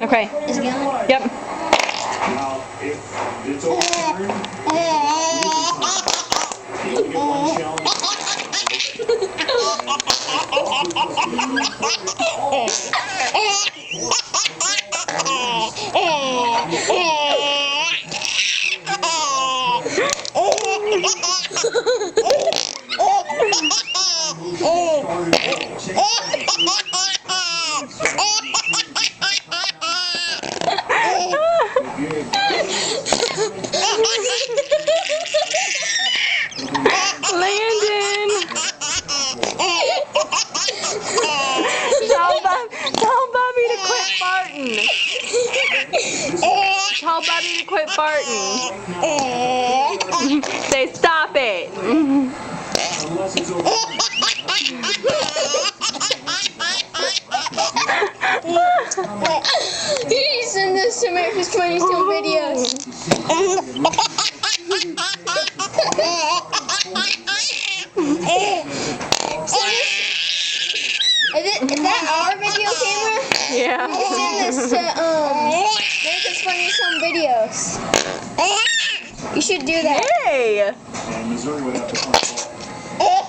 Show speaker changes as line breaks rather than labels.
Okay.
Is it going?
Yep.
Now, if it's overturned, you get one challenge.
Landon! Tell Bobby to quit farting. Tell Bobby to quit farting. Say stop it.
You need to send this to America's 22 videos. Is that our video camera?
Yeah.
Send this to America's 27 videos. You should do that.
Hey!
And Missouri would have to punch ball.